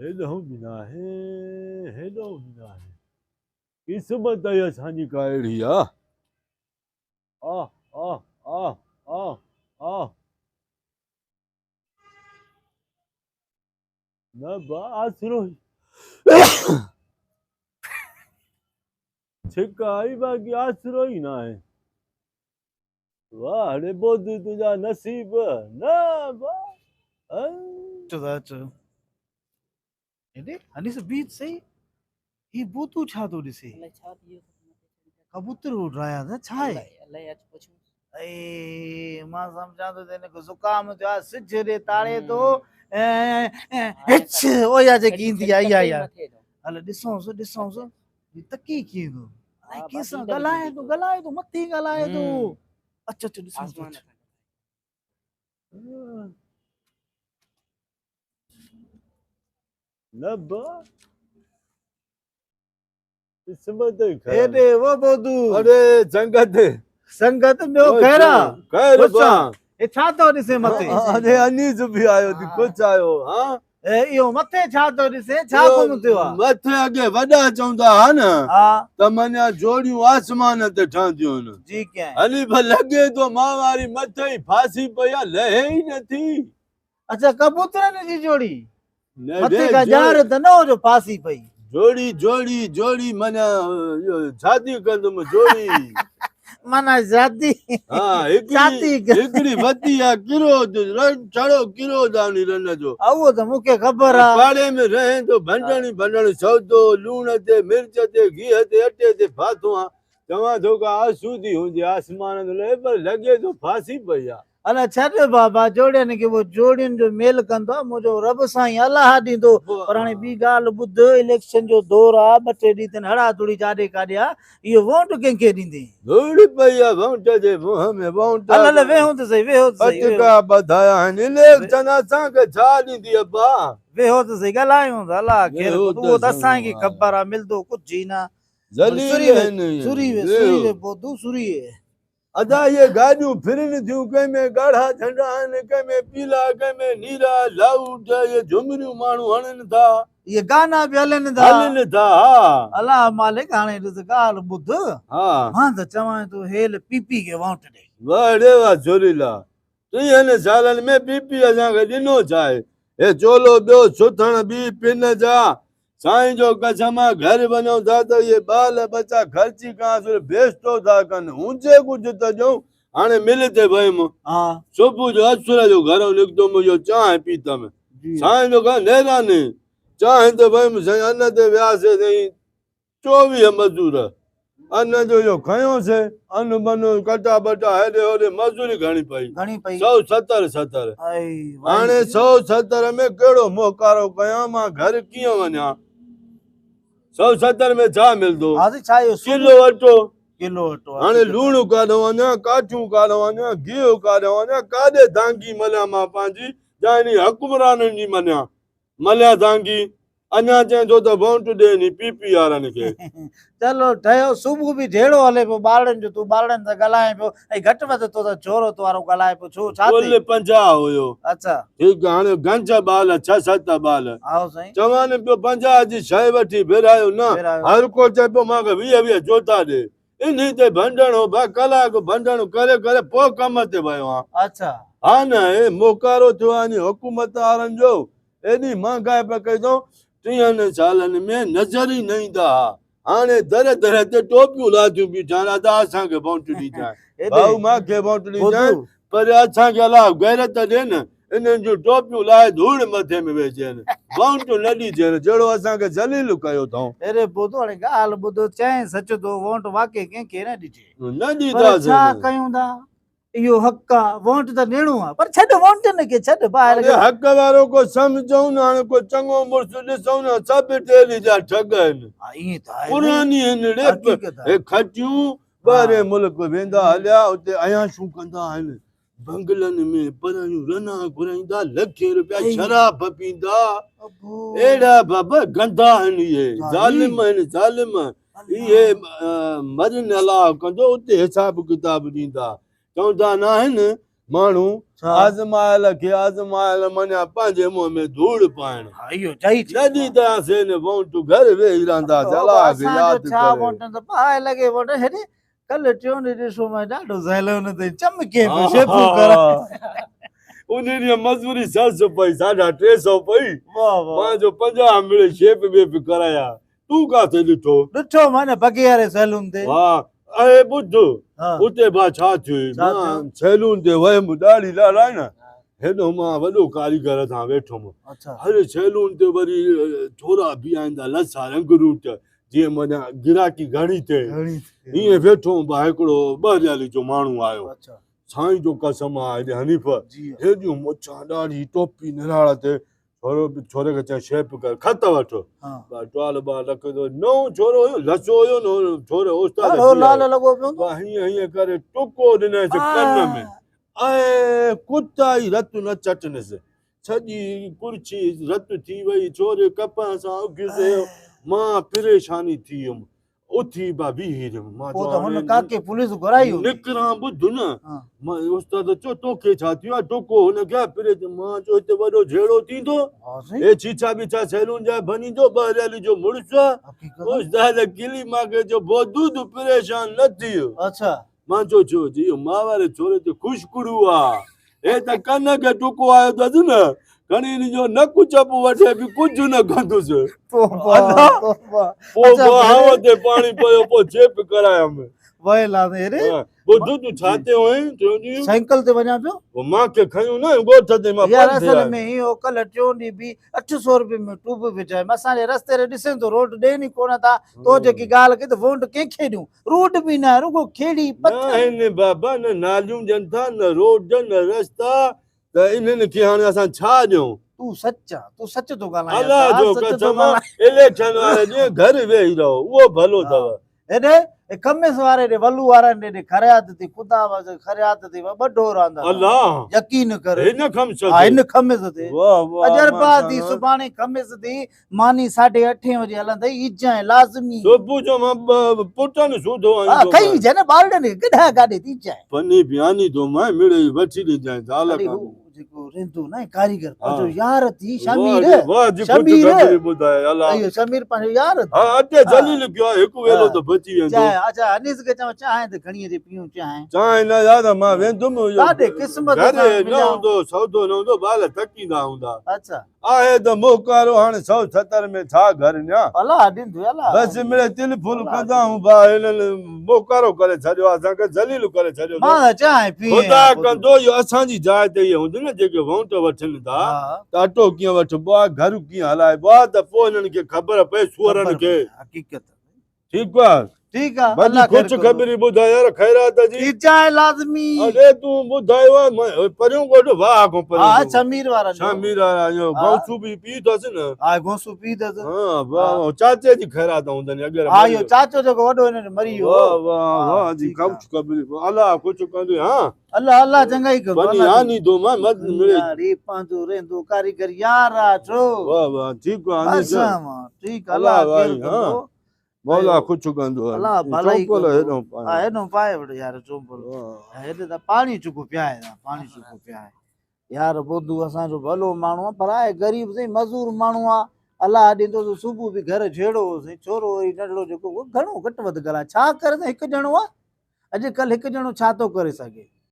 Hello, Minahe. Hello, Minahe. किस्मत या असांजी काहेड़ी आ आ आ आ आ आ न बा आसरो छिकाई बाकी आसरो ही ना है वाह रे बोध तुझा नसीब ना बा That's and it's a beat say he botu chado to say कबूतर उड़ रहा है ना छाए ए मां समझा तो देने को जुकाम जो आ सिजरे ताले तो हिच ओ या जे कींदी आई या हले दिसो सो तकी की दो आई किस गलाए तो मत्ती गलाए तो अच्छा दिसो नब्बा किस्मत अरे वो बोदू अरे संगत में खैरा खैर बा ए छा तो दिसे मते अरे अनीस भी आयो थी कुछ आयो हां ए इयो मथे छा तो दिसे छा कोन थियो आ मथे अगे वडा चौंदा हा न हां त मने जोड़ियूं आसमान ते ठहंदियूं न जी क्या हली भ लगे तो मां वारी मथे ही फासी पया लहे ही नथी अच्छा कबूतर जी जोड़ी मथे का जार त न हो जो फासी पई जोड़ी मने शादी कंदुम जोड़ी मना शादी हां हिकड़ी वती आ किरो चढ़ो किरो दानी रन जो आओ तो मुके खबर आ पाड़े में रहे तो भंडणी सौदो लूण ते मिर्च ते घी ते अटे ते फाथो आ तवा तो का आसूदी हुंदी आसमान ले पर लगे तो फासी पया अला छॾ बाबा जोड़ियन के वो जोड़ियन जो मेल कंदो मुजो रब साईं अल्लाह दींदो पर हाणे बी गाल बुध इलेक्शन जो दौर आ बटे दी तन हड़ा तुड़ी जाडे काडिया यो वोट केंके दींदी दौड़ी पया वोट जे मुंह में वोट अला वेहो तो सही पटका बधाया इलेक्शन असा के छा दींदी अब्बा वेहो तो सही गलायो अल्लाह खेर तू दसा की खबर आ मिलदो कुछ ही ना सुरी वे बोदू सुरी अदा ये गाड़ियों फिरन थियूं कंहिंमें ॻाढ़ा झंडा आहिनि कंहिंमें पीला कंहिंमें नीरा लाउट ये झुमरियूं माण्हू हणनि था ये गाना भी हलन था अल्लाह मालिक हाणे ॾिस ॻाल्हि ॿुध हा मां त चवां तो हेल पीपी के वोट ॾे वाड़े वा झोलीला 30 सालनि में पीपी असांखे ॾिनो छा आहे हे चोलो ॿियो सुथण बि पिन जा साईं जो कसम घर बनो था तो ये बाल बच्चा खर्ची कहां से बेचतो था कन ऊंचे कुछ तो जो हाने मिलते भई मु हां सुबह जो असुर जो घर निकतो मुजो चाय पीता में साईं जो का नेरा ने चाय तो भई मु साईं अन ते व्यासे सही 24 मजदूर अन जो यो खयो से अन बनो कटा बटा हेडे ओडे मजदूरी घणी पई 170 हाने 170 में केड़ो मोकारो कया मां घर कियो वना 170 में छा मिलदो किलो अटो हाणे लूण काढो वञा काठियूं काढो वञा गिहु काढो वञा काॾे दांगी मलिया मां पंहिंजी जानी हुकुमराननि जी मलिया दांगी अञा चए थो त वोट ॾे नी पीपी वारनि खे चलो ठहियो सुबुह बि ढेड़ो हले पियो ॿारनि जो तूं ॿारनि सां ॻाल्हाए पियो ऐं घटि वधि तो त छोरो तो वारो ॻाल्हाए पियो छो छा कुल 50 हुयो अच्छा ठीकु हाणे गंज ॿाल 6-7 ॿाल आओ साईं चवाने पियो 50 जी शइ वठी बेरायो न हर को चए पियो मूंखे 20 जोता ॾे इन ते भंडणो बा कलाक भंडणो करे करे पोइ कम ते वियो आहियां अच्छा हा न हे मोकारो थियो आहे हुकूमत वारनि जो एॾी महांगाई पे कई अथऊं 30 सालनि में नज़र ई न ईंदा हाणे दर दर ते टोपियूं लादियूं बीठा दादा असांखे वोट ॾीजांइ भाऊ मूंखे वोट ॾीजांइ पर असांखे अलाह गैरत ॾे न इन्हनि जूं टोपियूं लाहे धूड़ मथे में वेचनि वोट न ॾिजनि जहिड़ो असांखे ज़लील कयो अथऊं अरे ॿुधो हाणे ॻाल्हि ॿुधो चए सच तो वोट वाकई कंहिंखे न ॾिजे न ॾींदासीं छा कयूं था इहो हक़ आ वोट त ॾियणो आहे पर छॾ वोट न के छॾ ॿाहिरि हक़ वारो को सम्झूं न हाणे को चङो मुड़ुस ॾिसूं न सभु टेली जा ठग आहिनि ईअं त आहे पुरानी आहिनि हे खटियूं ॿाहिरि मुल्क वेंदा हलिया उते अयाशूं कंदा आहिनि बंगलनि में परायूं रना घुराईंदा लखे रुपया शराब पींदा एड़ा बाबा गंदा आहिनि इहे ज़ालिम आहिनि ज़ालिम इहे मरन अलाह कंदो उते हिसाब किताब ॾींदा चवंदा न आहिनि माण्हू छा? आज़मायल खे आज़मायल मञा पंहिंजे मुंहं में धूड़ पाइण हा इहो चई जॾहिं त असीं हिन वोट घर वेही रहंदासीं अलाह खे यादि छा करे वोटनि त पाए लॻे वोट हेॾे कल्ह टियों ॾींहुं ॾिसो मां ॾाढो ज़ाइलो हुन ते चमके पियो शेपू कर उन ॾींहुं मज़ूरी 700 पई 350 पई वाह वाह मां जो 50 मिड़े शेप वेप कराया तूं काथे ॾिठो ॾिठो माने बगे वारे सैलून ते वाह अरे ॿुध हा उते बा छा थियो छा मां थियो? सैलून ते वयमि ॾाढी लाराई न हेॾो मां वॾो कारीगर सां वेठुमि अच्छा हर सैलून ते वरी छोरा बीहाईंदा लसा रंग रूट जीअं माना गिराकी घणी थिए घणी हीअं वेठो बा हिकिड़ो 2 ॼाली जो माण्हू आयो अच्छा साईं जो कसम आहे हेॾे हनीफ़ जी हेॾियूं मुछां ॾाढी टोपी निराड़ ते छोरे खे चई शेप कर खत वठ हा टवाल लख जो नओं छोरो हुयो लसो हुयो न छोरे उस्ताद ॾाढो लाल लॻो पियो बा हीअं हीअं करे टुको ॾिनसि कन में ऐं कुता ई रत न चटनसि सॼी कुर्ची रत थी वई छोरे कपह सां उघिसे मां परेशानी थी वियुमि उथी बा बीही रहियुमि मां पोइ त हुन काके पुलिस घुराई हुई निकिरां ॿुध न हा मां उस्ताद चयो तोखे छा थियो आहे टुको हुन खे पिरे मां चयो हिते वॾो झेड़ो थींदो हा सही हे छीछा बीछा सैलून जा बनींदो 2 ॼाली जो मुड़ुस हकीकत उस्ताद किली मांखे जो दूध परेशान न थियो अच्छा मां चयो छो जी मां वारे छोरे ते खुशकुड़ू आहे हे त कन खे टुको आयो अथसि न खणी हिनजो नकु चप वठे बि कुझु न कंदुसि तोबा तोबा पोइ बहाव ते पाणी पियो पोइ चेप करायमि वयला रे ॿुध तूं छा थियो हुई टियों साइकिल ते वञा पियो ॾींहुं मांखे खयूं न ॻोठ ते मां यार पंधु असल आयुमि। में इहो कल्ह टियों ॾींहुं बि 800 रुपए में टूब विझाए असांजे रस्ते ते ॾिसनि तो रोड ॾियनि ई कोन था तो जेकी ॻाल्हि कई त वोट कंहिंखे ॾियूं रोड बि न रुगो खेड़ी न पत्थर आहिनि बाबा न नालियूं ॾियनि था न रोड न रस्ता त इन्हनि खे हाणे असां छा ॾियूं तू सच तो ॻाल्हाए अलाह जो कसम इलेक्शन वारे ॾींहुं घर वेही रहो उहो भलो अथव हेॾे खमेस वारे ॾे वलू वारनि ॾे खरियात थी ख़ुदा खरियात थी ॿ ढोर आंदा अलाह यकीन कर हिन खमस हा हिन खमेस ते वाह वाह अजरबा थी माशाअल्लाह। सुभाणे खमेस थी मानी 8:30 बजे हलंदई इजाए लाज़मी सुबुह जो मां पुटनि सूधो हा कई जे न ॿारनि गॾा गाॾे थी जाए पनी बियानी तो मां मिड़े वठी ॾिजांइ ज़ाल अरे खां हू जेको रहंदो न कारीगर हा। पंहिंजो यार थी शमीर वाह वाह जी कुझु शमीर ख़बर ॿुधाए अलाह अयो शमीर पंहिंजो यार हा अटे जलील कयो आहे हिकु वेलो त बची वेंदो चाहे अच्छा अनीस खे चवां चांहि त खणी अचे पियूं चांहि चांहि न यार मां वेंदुमि ॾाढे क़िस्मत घर सां न मिलिया। हूंदो सौदो न हूंदो ॿार थकींदा हूंदा अच्छा आहे त मोकारो हाणे 170 में छा घर ञा अलाह ॾींदो अलाह बसि मिड़े तिल फुल कंदा हूं भा हिननि मोकारो करे छॾियो आहे असांखे ज़लील करे छॾियो मां त चांहि पी ख़ुदा कंदो इहो असांजी जाइ ते इहे हूंदी न जेके वोट वठनि था त अटो कीअं वठिबो आहे घर कीअं हलाइबो आहे त पोइ हिननि खे ख़बर पए सुअरनि खे हकीकत ठीकु आहे ठीकु आहे बाक़ी कुझु ख़बरी ॿुधाए यार ख़ैरात जी चांहि लाज़मी अरे तूं ॿुधायो आहे परियूं ॻोठ वाह खां हा परियूं शमीर वारा शामिर इहो गौसू बि पी अथसि न हा घोसू पी अथसि हा वाह चाचे जी ख़ैरात हूंदनि अॻियां हा इहो चाचो जेको वॾो हिन मरी वियो वाह वाह वाह जी कुझु ख़बरी अलाह कुझु कंदो हा अल्लाह अल्लाह चङा ई कंदो बनी आनी दो मां मत मिले यारी पंहिंजो रहंदो कारीगर यार आहे छो वाह वाह ठीकु आहे ठीकु अल्लाह केर कंदो मौला कुझु कंदो अल्लाह भलाई चोपल कंदो हेॾो हा हेॾो पाए वठो यार चोपल हेॾे त पाणी चुको पियाए पाणी चुको पियाए यार ॿुधू असांजो भलो माण्हू आहे पर आहे ग़रीब साईं मज़ूर माण्हू आहे अलाह ॾींदो त सुबुह बि घर छेड़ो होसीं छोरो वरी नंढड़ो जेको घणो घटि वधि ॻाल्हाए छा करे त हिकु ॼणो आहे अॼुकल्ह हिकु ॼणो छा थो करे सघे